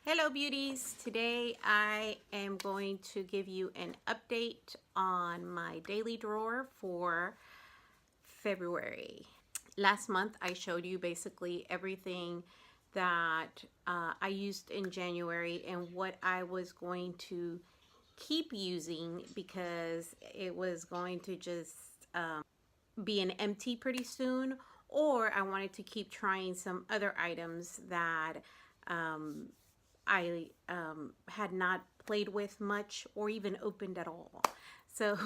Hello beauties, today I am going to give you an update on my daily drawer for February. Last month I showed you basically everything that I used in January and what I was going to keep using because it was going to just be an empty pretty soon, or I wanted to keep trying some other items that I had not played with much or even opened at all. So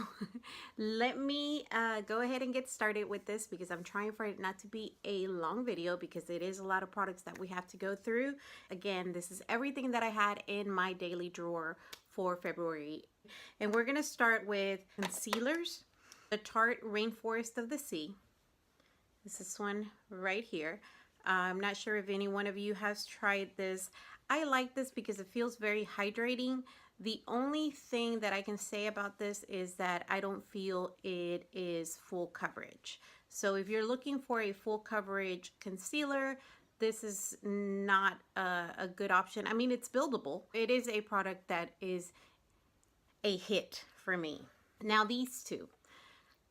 let me go ahead and get started with this because I'm trying for it not to be a long video because it is a lot of products that we have to go through. Again, this is everything that I had in my daily drawer for February. And we're going to start with concealers. The Tarte Rainforest of the Sea. This is one right here. I'm not sure if any one of you has tried this. I like this because it feels very hydrating. The only thing that I can say about this is that I don't feel it is full coverage. So if you're looking for a full coverage concealer, this is not a good option. I mean, it's buildable. It is a product that is a hit for me. Now these two.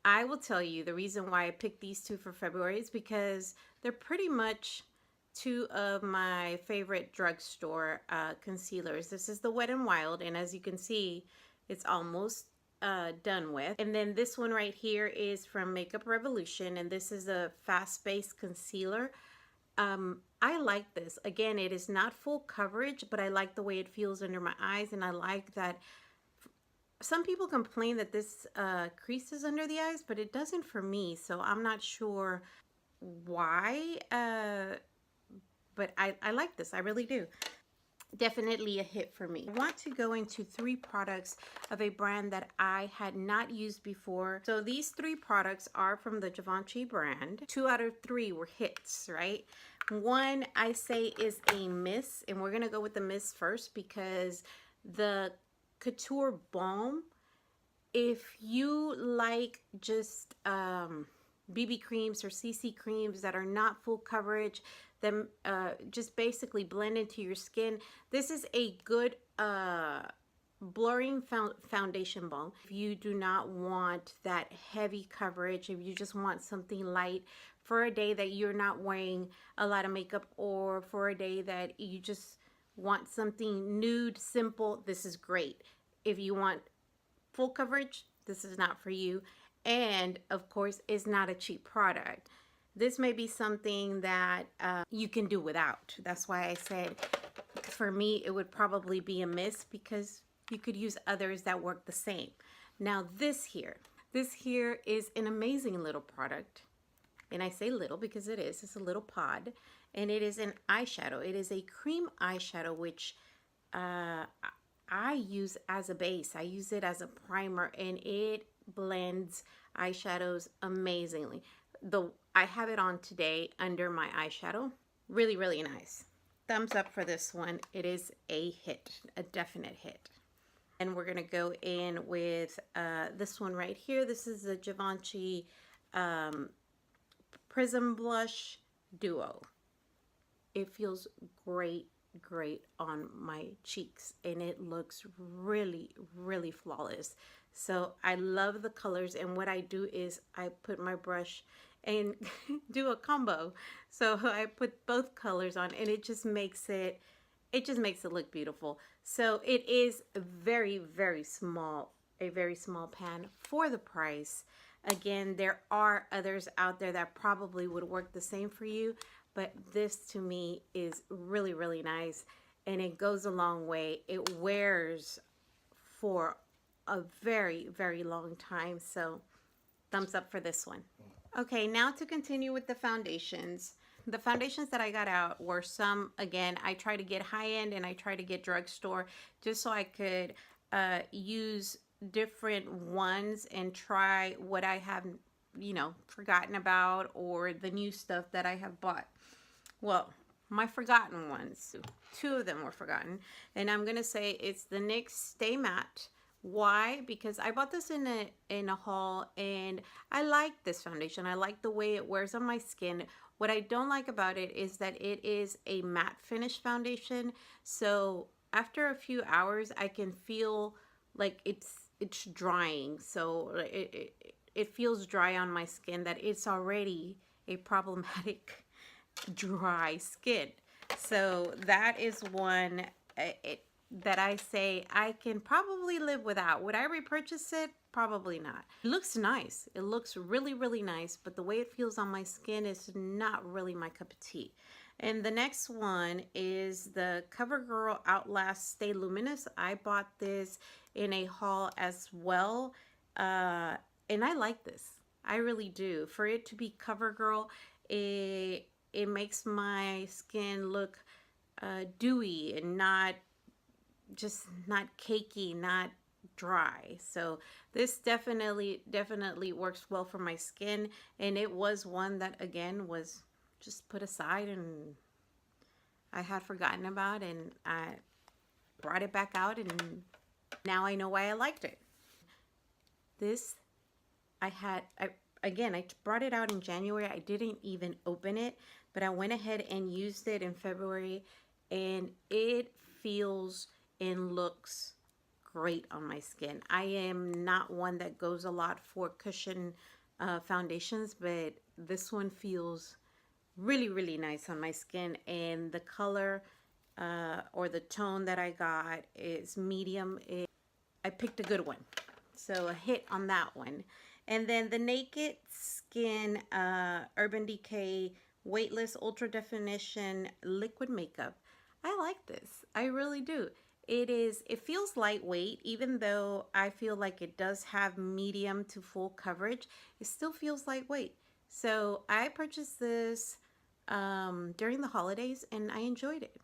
I will tell you the reason why I picked these two for February is because they're pretty much two of my favorite drugstore concealers. This is the Wet n Wild, and as you can see, it's almost done with. And then this one right here is from Makeup Revolution, and this is a fast-based concealer. I like this. Again, it is not full coverage, but I like the way it feels under my eyes, and I like that. Some people complain that this creases under the eyes, but it doesn't for me, so I'm not sure why, but I like this. I really do. Definitely a hit for me. I want to go into 3 products of a brand that I had not used before. So these 3 products are from the Givenchy brand. 2 out of 3 were hits, right? One I say is a miss, and we're gonna go with the miss first because the Couture Balm, if you like just BB creams or CC creams that are not full coverage, then just basically blend into your skin, this is a good blurring foundation balm. If you do not want that heavy coverage, if you just want something light for a day that you're not wearing a lot of makeup, or for a day that you just want something nude, simple, this is great. If you want full coverage, this is not for you. And of course, it's not a cheap product. This may be something that you can do without. That's why I said for me, it would probably be a miss because you could use others that work the same. Now this here is an amazing little product. And I say little because it is. It's a little pod. And it is an eyeshadow. It is a cream eyeshadow, which I use as a base. I use it as a primer, and it blends eyeshadows amazingly. I have it on today under my eyeshadow. Really, really nice. Thumbs up for this one. It is a hit, a definite hit. And we're gonna go in with this one right here. This is the Givenchy Prism Blush Duo. It feels great on my cheeks, and it looks really, really flawless. So I love the colors, and what I do is I put my brush and do a combo. So I put both colors on, and it just makes it look beautiful. So it is very, very small, a very small pan for the price. Again, there are others out there that probably would work the same for you, but this to me is really, really nice, and it goes a long way. It wears for a very, very long time, so thumbs up for this one. Okay, now to continue with the foundations. The foundations that I got out were some, again, I try to get high-end and I try to get drugstore just so I could use different ones and try what I have, you know, forgotten about, or the new stuff that I have bought. Well, my forgotten ones, 2 of them were forgotten, and I'm gonna say it's the NYX Stay Matte. Why? Because I bought this in a haul, and I like this foundation. I like the way it wears on my skin. What I don't like about it is that it is a matte finish foundation. So after a few hours, I can feel like it's drying. So it feels dry on my skin, that it's already a problematic dry skin. So that is one that I say I can probably live without. Would I repurchase it? Probably not. It looks nice. It looks really, really nice, but the way it feels on my skin is not really my cup of tea. And the next one is the CoverGirl Outlast Stay Luminous. I bought this in a haul as well, and I like this. I really do. For it to be CoverGirl, it makes my skin look dewy and not cakey, not dry. So this definitely works well for my skin, and it was one that again was just put aside and I had forgotten about, and I brought it back out, and now I know why I liked it. This I brought it out in January. I didn't even open it, but I went ahead and used it in February, and it feels and looks great on my skin. I am not one that goes a lot for cushion foundations, but this one feels really, really nice on my skin, and the color or the tone that I got is medium. I picked a good one, so a hit on that one. And then the Naked Skin Urban Decay Weightless Ultra Definition Liquid Makeup. I like this. I really do. It feels lightweight, even though I feel like it does have medium to full coverage. It still feels lightweight. So I purchased this during the holidays, and I enjoyed it.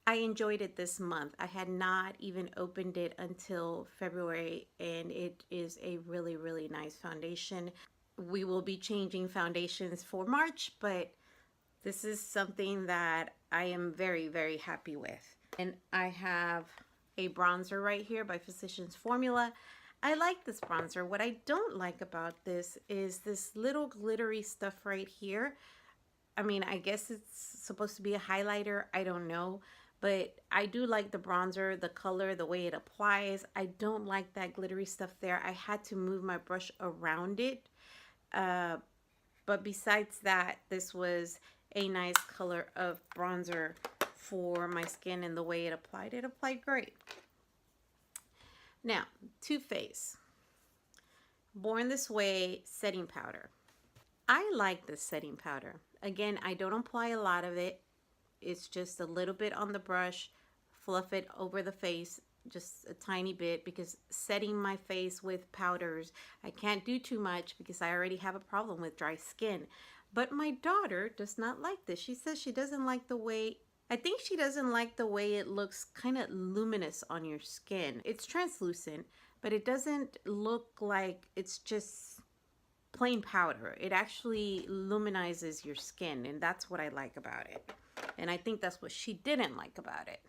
I enjoyed it this month. I had not even opened it until February, and it is a really, really nice foundation. We will be changing foundations for March, but this is something that I am very, very happy with. And I have a bronzer right here by Physicians Formula. I like this bronzer. What I don't like about this is this little glittery stuff right here. I mean, I guess it's supposed to be a highlighter. I don't know. But I do like the bronzer, the color, the way it applies. I don't like that glittery stuff there. I had to move my brush around it. But besides that, this was a nice color of bronzer for my skin, and the way it applied great. Now, Too Faced Born This Way setting powder. I like this setting powder. Again, I don't apply a lot of it. It's just a little bit on the brush, fluff it over the face, just a tiny bit, because setting my face with powders, I can't do too much because I already have a problem with dry skin. But my daughter does not like this. She says she doesn't like the way, I think she doesn't like the way it looks kind of luminous on your skin. It's translucent, but it doesn't look like it's just plain powder. It actually luminizes your skin, and that's what I like about it. And I think that's what she didn't like about it.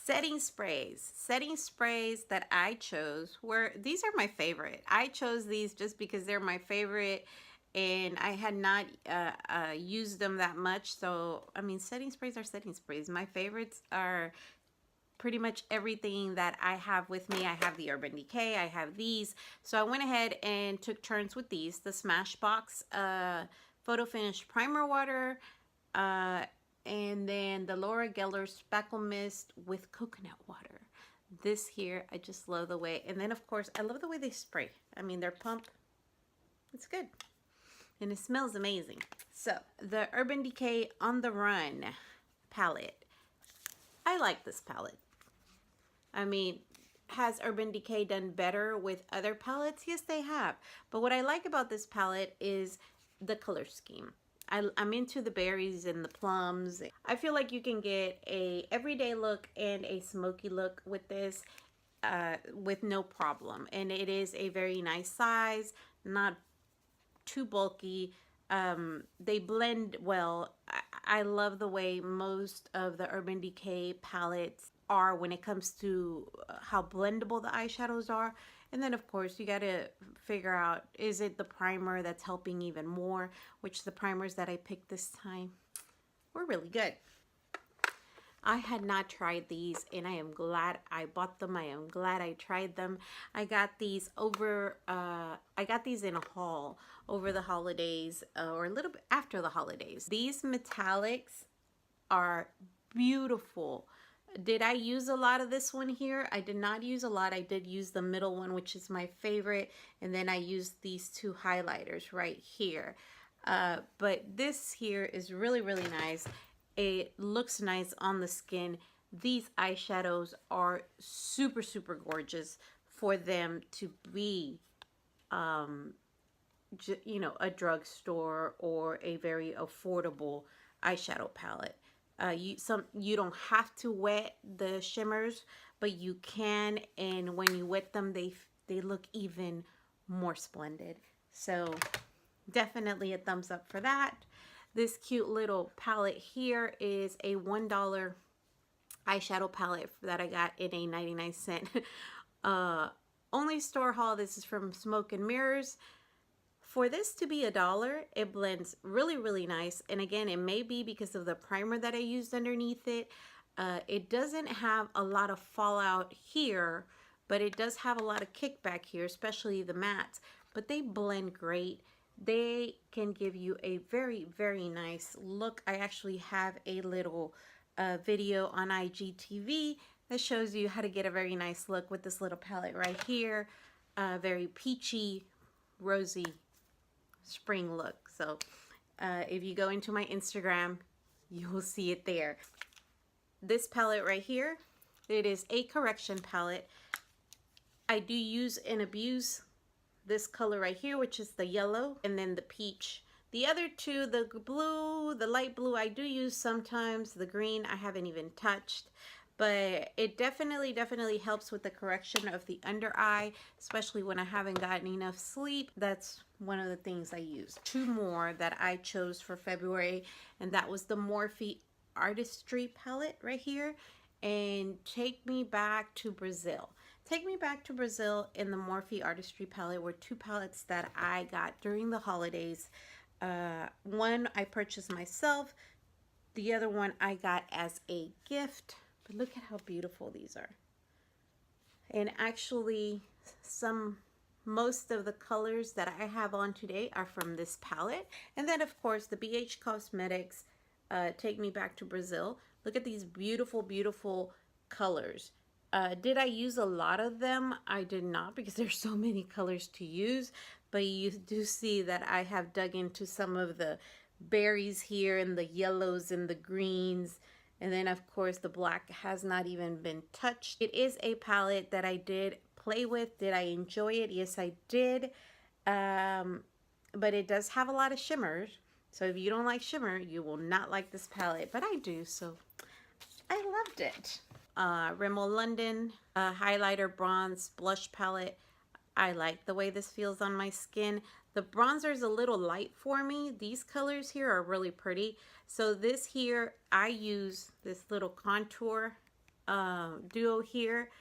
Setting sprays. Setting sprays that I chose these are my favorite. I chose these just because they're my favorite, and I had not used them that much. So, I mean, setting sprays are setting sprays. My favorites are pretty much everything that I have with me. I have the Urban Decay. I have these. So I went ahead and took turns with these. The Smashbox Photo Finish Primer Water, and then the Laura Geller Spackle Mist with coconut water. This here, I just love the way. And then, of course, I love the way they spray. I mean, their pump, it's good. And it smells amazing. So, the Urban Decay On The Run palette. I like this palette. I mean, has Urban Decay done better with other palettes? Yes, they have. But what I like about this palette is the color scheme. I'm into the berries and the plums. I feel like you can get a everyday look and a smoky look with this with no problem. And it is a very nice size, not too bulky. They blend well. I love the way most of the Urban Decay palettes are when it comes to how blendable the eyeshadows are. And then of course you got to figure out, is it the primer that's helping even more, which the primers that I picked this time were really good. I had not tried these, and I am glad I bought them. I am glad I tried them. I got these in a haul over the holidays, or a little bit after the holidays. These metallics are beautiful. Did I use a lot of this one here? I did not use a lot. I did use the middle one, which is my favorite, and then I used these two highlighters right here. But this here is really, really nice. It looks nice on the skin. These eyeshadows are super, super gorgeous for them to be, you know, a drugstore or a very affordable eyeshadow palette. You don't have to wet the shimmers, but you can, and when you wet them, they look even more splendid. So definitely a thumbs up for that. This cute little palette here is a $1 eyeshadow palette that I got in a 99-cent only store haul. This is from Smoke and Mirrors. For this to be $1, it blends really, really nice. And again, it may be because of the primer that I used underneath it. It doesn't have a lot of fallout here, but it does have a lot of kickback here, especially the mattes. But they blend great. They can give you a very, very nice look. I actually have a little video on IGTV that shows you how to get a very nice look with this little palette right here. Very peachy, rosy spring look. So if you go into my Instagram, you will see it there. This palette right here, it is a correction palette. I do use and abuse this color right here, which is the yellow, and then the peach. The other two, the blue, the light blue, I do use sometimes. The green, I haven't even touched. But it definitely helps with the correction of the under eye, especially when I haven't gotten enough sleep. That's one of the things I use. Two more that I chose for February, and that was the Morphe Artistry palette right here, and Take Me Back to Brazil. Take Me Back to Brazil and the Morphe Artistry palette were two palettes that I got during the holidays. One I purchased myself. The other one I got as a gift. But look at how beautiful these are. And actually, most of the colors that I have on today are from this palette. And then, of course, the BH Cosmetics Take Me Back to Brazil. Look at these beautiful, beautiful colors. Did I use a lot of them? I did not, because there's so many colors to use. But you do see that I have dug into some of the berries here, and the yellows and the greens. And then, of course, the black has not even been touched. It is a palette that I did play with. Did I enjoy it? Yes, I did. But it does have a lot of shimmers. So if you don't like shimmer, you will not like this palette. But I do, so I loved it. Rimmel London highlighter bronze blush palette. I like the way this feels on my skin. The bronzer is a little light for me. These colors here are really pretty. So this here, I use this little contour duo here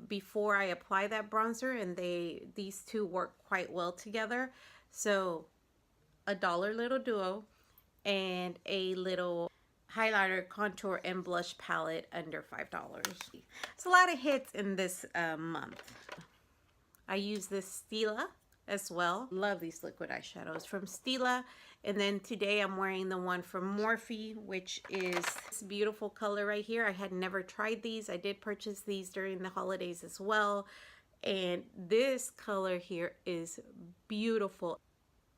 before I apply that bronzer, and these two work quite well together. So $1 little duo and a little highlighter, contour, and blush palette under $5. It's a lot of hits in this month. I use this Stila as well. Love these liquid eyeshadows from Stila. And then today I'm wearing the one from Morphe, which is this beautiful color right here. I had never tried these. I did purchase these during the holidays as well. And this color here is beautiful.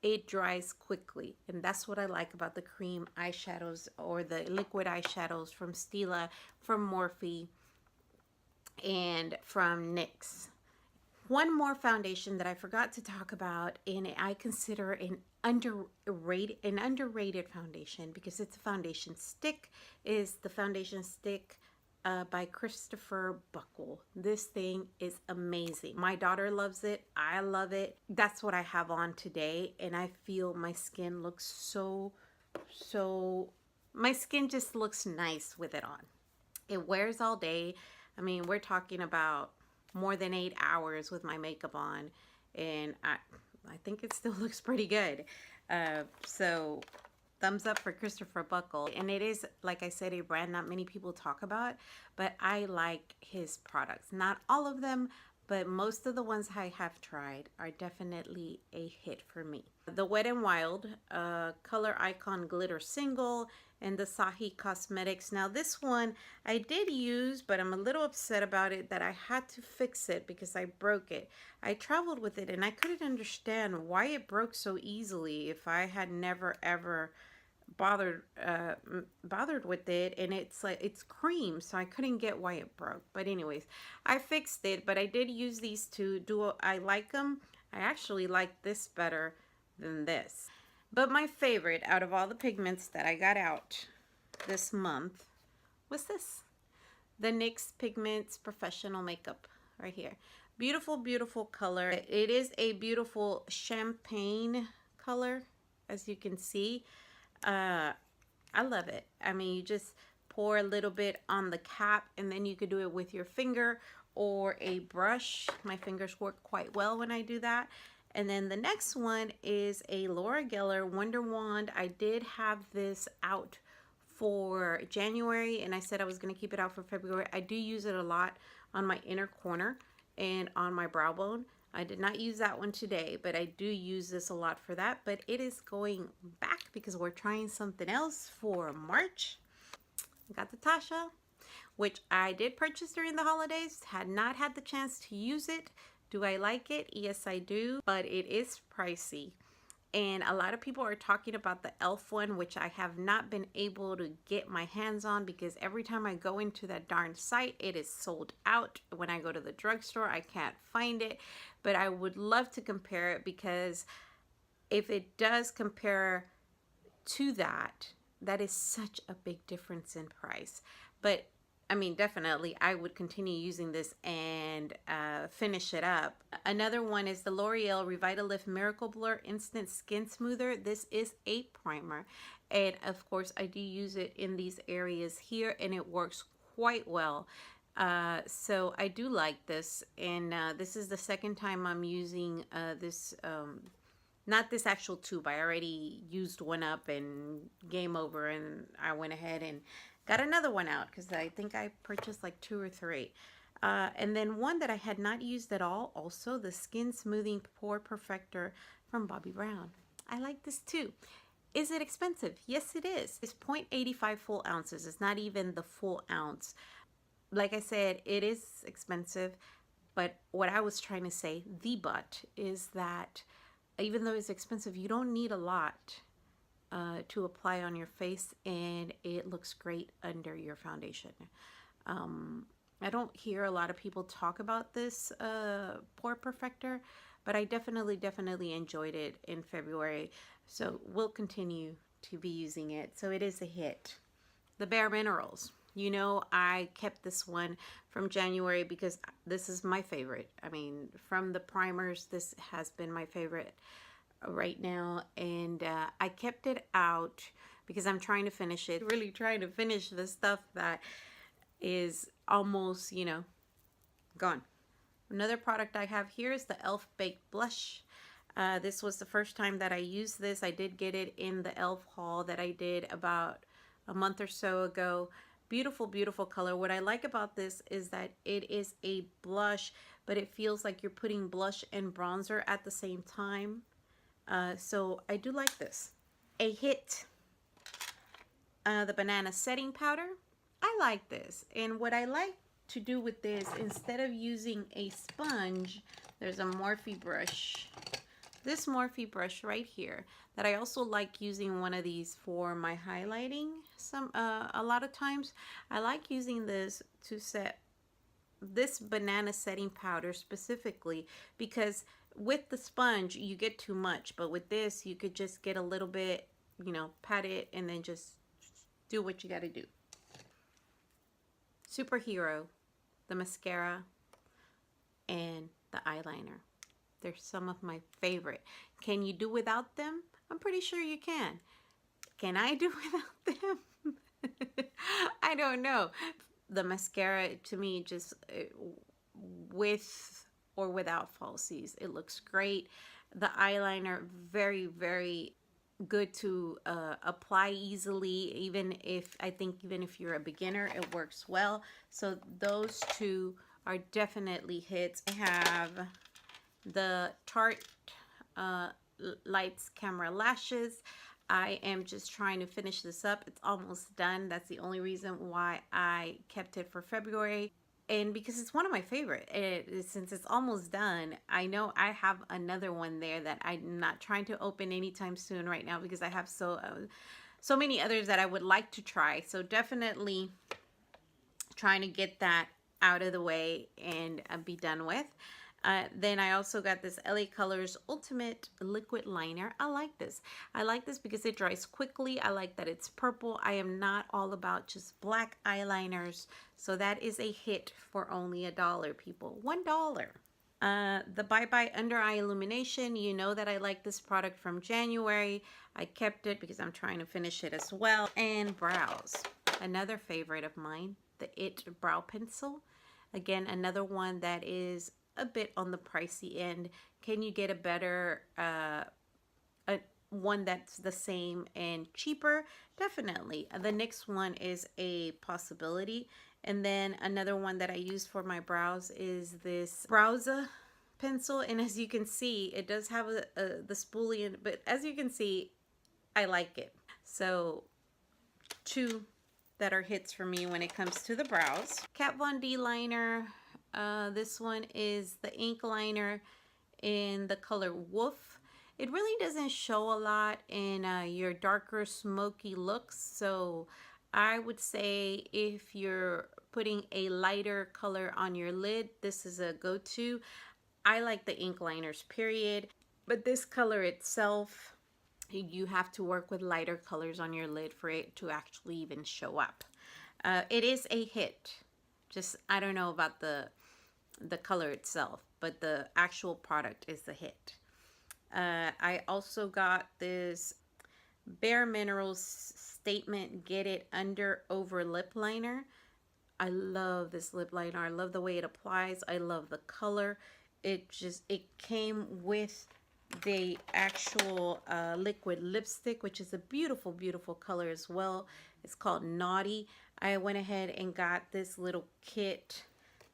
It dries quickly, and that's what I like about the cream eyeshadows or the liquid eyeshadows from Stila, from Morphe, and from NYX. One more foundation that I forgot to talk about, and I consider an underrated foundation because it's a foundation stick, is the foundation stick by Christopher Buckle. This thing is amazing. My daughter loves it. I love it. That's what I have on today, and I feel my skin looks so, my skin just looks nice with it on. It wears all day. I mean, we're talking about more than 8 hours with my makeup on, and I think it still looks pretty good. So thumbs up for Christopher Buckle. And it is, like I said, a brand not many people talk about, but I like his products. Not all of them, but most of the ones I have tried are definitely a hit for me. The Wet n Wild Color Icon Glitter Single and the Sahi Cosmetics. Now this one I did use, but I'm a little upset about it that I had to fix it because I broke it. I traveled with it and I couldn't understand why it broke so easily if I had never ever bothered with it, and it's like it's cream, so I couldn't get why it broke. But anyways, I fixed it, but I did use these two. I like them? I actually like this better than this. But my favorite out of all the pigments that I got out this month was this. The NYX Pigments Professional Makeup right here. Beautiful, beautiful color. It is a beautiful champagne color, as you can see. I love it. I mean, you just pour a little bit on the cap, and then you could do it with your finger or a brush. My fingers work quite well when I do that. And then the next one is a Laura Geller Wonder Wand. I did have this out for January, and I said I was going to keep it out for February. I do use it a lot on my inner corner and on my brow bone. I did not use that one today, but I do use this a lot for that. But it is going back because we're trying something else for March. I got the Tasha, which I did purchase during the holidays. Had not had the chance to use it. Do I like it? Yes, I do, but it is pricey. And a lot of people are talking about the e.l.f. one, which I have not been able to get my hands on because every time I go into that darn site, it is sold out. When I go to the drugstore, I can't find it. But I would love to compare it because if it does compare to that, that is such a big difference in price. But I mean, definitely, I would continue using this and finish it up. Another one is the L'Oreal Revitalift Miracle Blur Instant Skin Smoother. This is a primer. And of course, I do use it in these areas here, and it works quite well. So I do like this. And this is the second time I'm using this, not this actual tube. I already used one up and game over, and I went ahead and got another one out because I think I purchased like 2 or 3. And then one that I had not used at all, also the Skin Smoothing Pore Perfector from Bobbi Brown. I like this too. Is it expensive? Yes, it is. It's 0.85 full ounces. It's not even the full ounce. Like I said, it is expensive. But what I was trying to say, is that even though it's expensive, you don't need a lot to apply on your face, and it looks great under your foundation. I don't hear a lot of people talk about this pore perfector, but I definitely enjoyed it in February, so we'll continue to be using it. So it is a hit. The Bare Minerals, you know, I kept this one from January because this is my favorite. I mean, from the primers, this has been my favorite right now, and I kept it out because I'm trying to finish it, really trying to finish the stuff that is almost, you know, gone. Another product I have here is the e.l.f. Baked Blush. This was the first time that I used this. I did get it in the e.l.f. haul that I did about a month or so ago. Beautiful, beautiful color. What I like about this is that it is a blush, but it feels like you're putting blush and bronzer at the same time. So I do like this. A hit, the Banana Setting Powder. I like this. And what I like to do with this, instead of using a sponge, there's a Morphe brush. This Morphe brush right here, that I also like using one of these for my highlighting. A lot of times I like using this to set this banana setting powder specifically, because with the sponge you get too much, but with this you could just get a little bit, you know, pat it and then just do what you got to do. Superhero, the mascara and the eyeliner. They're some of my favorite. Can you do without them? I'm pretty sure you can. Can I do without them? I don't know. The mascara, to me, just with or without falsies. It looks great. The eyeliner, very, very good to apply easily. Even if you're a beginner, it works well. So those two are definitely hits. I have the Tarte Lights Camera Lashes. I am just trying to finish this up. It's almost done. That's the only reason why I kept it for February. And because it's one of my favorite, since it's almost done, I know I have another one there that I'm not trying to open anytime soon right now, because I have so many others that I would like to try. So definitely trying to get that out of the way and be done with. Then I also got this LA Colors Ultimate Liquid Liner. I like this. I like this because it dries quickly. I like that it's purple. I am not all about just black eyeliners. So that is a hit for only $1, people. $1. The Bye Bye Under Eye Illumination. You know that I like this product from January. I kept it because I'm trying to finish it as well. And brows. Another favorite of mine. The It Brow Pencil. Again, another one that is a bit on the pricey end. Can you get a better one that's the same and cheaper? Definitely. The next one is a possibility. And then another one that I use for my brows is this Browser pencil. And as you can see, it does have the spoolie in, but as you can see, I like it. So two that are hits for me when it comes to the brows. Kat Von D liner. This one is the ink liner in the color Wolf. It really doesn't show a lot in your darker smoky looks, so I would say if you're putting a lighter color on your lid, this is a go-to. I like the ink liners, period, but this color itself, you have to work with lighter colors on your lid for it to actually even show up. It is a hit. Just, I don't know about the color itself, but the actual product is the hit. I also got this Bare Minerals Statement Get It Under Over Lip Liner. I love this lip liner. I love the way it applies. I love the color. It came with the actual liquid lipstick, which is a beautiful, beautiful color as well. It's called Naughty. I went ahead and got this little kit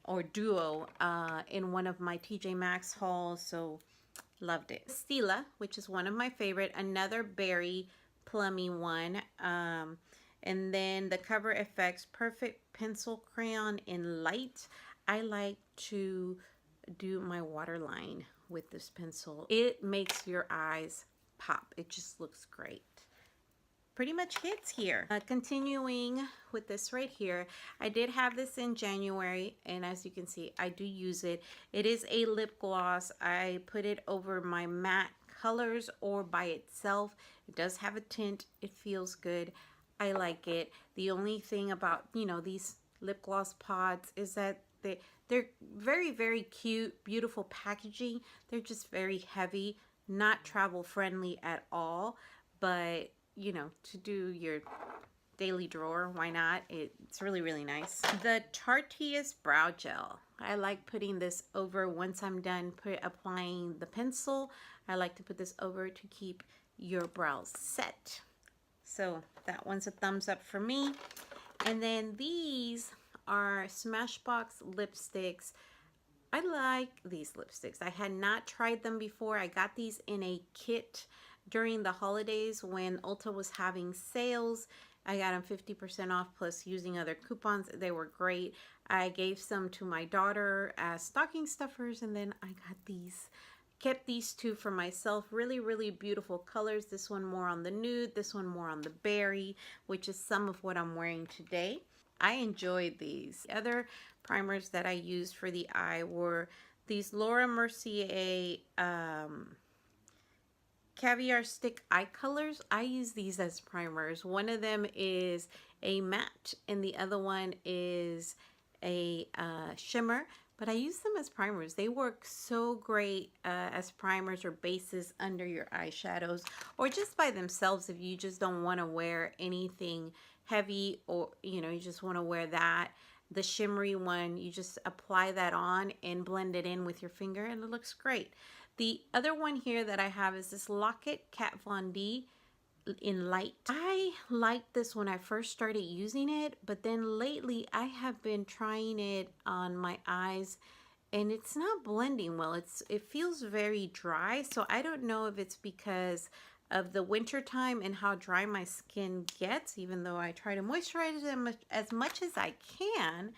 or duo in one of my TJ Maxx hauls, so loved it. Stila, which is one of my favorite, another berry plummy one. And then the Cover FX Perfect Pencil Crayon in Light. I like to do my waterline with this pencil. It makes your eyes pop. It just looks great. Pretty much hits here. Continuing with this right here, I did have this in January, and as you can see, I do use it. It is a lip gloss. I put it over my matte colors or by itself. It does have a tint. It feels good. I like it. The only thing about, you know, these lip gloss pods is that they're very, very cute, beautiful packaging. They're just very heavy, not travel friendly at all, but you know, to do your daily drawer, why not? It's really, really nice. The Tarteist Brow Gel. I like putting this over once I'm done applying the pencil. I like to put this over to keep your brows set. So that one's a thumbs up for me. And then these are Smashbox lipsticks. I like these lipsticks. I had not tried them before. I got these in a kit during the holidays when Ulta was having sales. I got them 50% off plus using other coupons. They were great. I gave some to my daughter as stocking stuffers, and then I got these. Kept these two for myself. Really, really beautiful colors. This one more on the nude, this one more on the berry, which is some of what I'm wearing today. I enjoyed these. The other primers that I used for the eye were these Laura Mercier Caviar Stick Eye Colors. I use these as primers. One of them is a matte and the other one is a shimmer, but I use them as primers. They work so great as primers or bases under your eyeshadows, or just by themselves if you just don't want to wear anything heavy, or you know, you just want to wear that. the shimmery one, you just apply that on and blend it in with your finger and it looks great. The other one here that I have is this Lock-It Kat Von D in light. I liked this when I first started using it, but then lately I have been trying it on my eyes and it's not blending well. It feels very dry, so I don't know if it's because of the winter time and how dry my skin gets, even though I try to moisturize it as much as I can.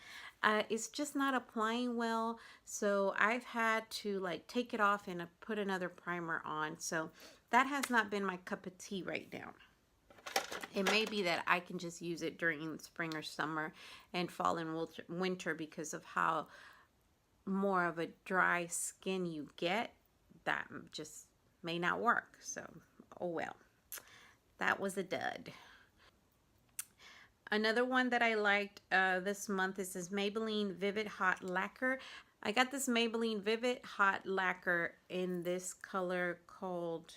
It's just not applying well, so I've had to like take it off and put another primer on. So that has not been my cup of tea right now. It may be that I can just use it during spring or summer and fall and winter because of how more of a dry skin you get. That just may not work. So, oh well. That was a dud. Another one that I liked this month is this Maybelline Vivid Hot Lacquer. I got this Maybelline Vivid Hot Lacquer in this color called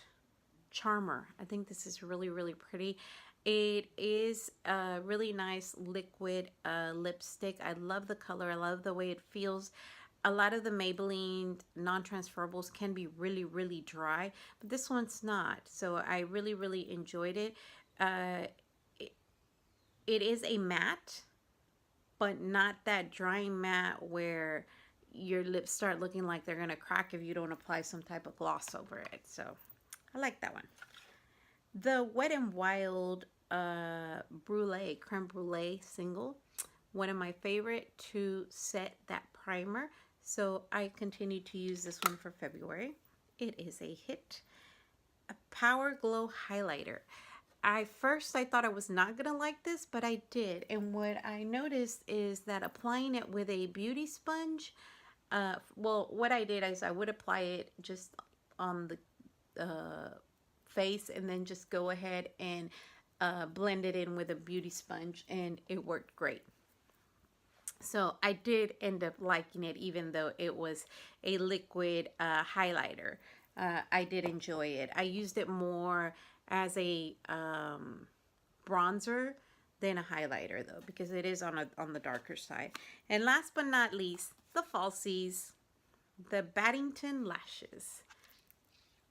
Charmer. I think this is really, really pretty. It is a really nice liquid lipstick. I love the color. I love the way it feels. A lot of the Maybelline non-transferables can be really, really dry, but this one's not. So I really, really enjoyed it. It is a matte, but not that drying matte where your lips start looking like they're going to crack if you don't apply some type of gloss over it. So I like that one. The Wet n Wild Brulee, Creme Brulee single. One of my favorite to set that primer. So I continue to use this one for February. It is a hit. A Power Glow Highlighter. I thought I was not going to like this, but I did. And what I noticed is that applying it with a beauty sponge, well, what I did is I would apply it just on the face and then just go ahead and blend it in with a beauty sponge, and it worked great. So I did end up liking it, even though it was a liquid highlighter. I did enjoy it. I used it more as a bronzer than a highlighter, though, because it is on the darker side. And last but not least, the falsies, the Baddington lashes.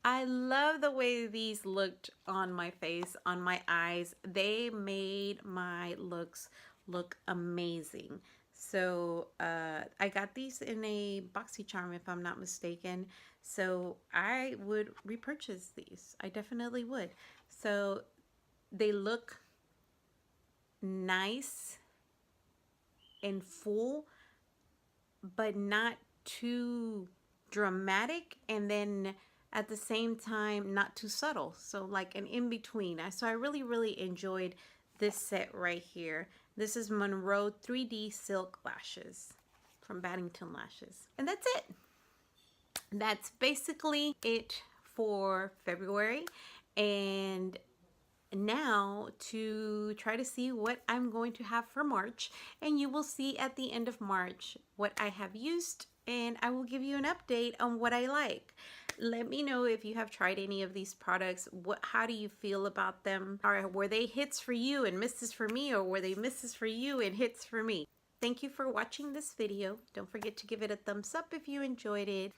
I love the way these looked on my face, on my eyes. They made my looks look amazing. So I got these in a Boxycharm, if I'm not mistaken. So I would repurchase these. I definitely would. So they look nice and full, but not too dramatic, and then at the same time not too subtle. So like an in-between. So I really, really enjoyed this set right here. This is Monroe 3D Silk Lashes from Baddington Lashes. And that's it. That's basically it for February. And now to try to see what I'm going to have for March. And you will see at the end of March what I have used, and I will give you an update on what I like. Let me know if you have tried any of these products. How do you feel about them? Or were they hits for you and misses for me, or were they misses for you and hits for me? Thank you for watching this video. Don't forget to give it a thumbs up if you enjoyed it.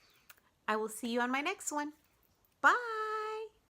I will see you on my next one. Bye!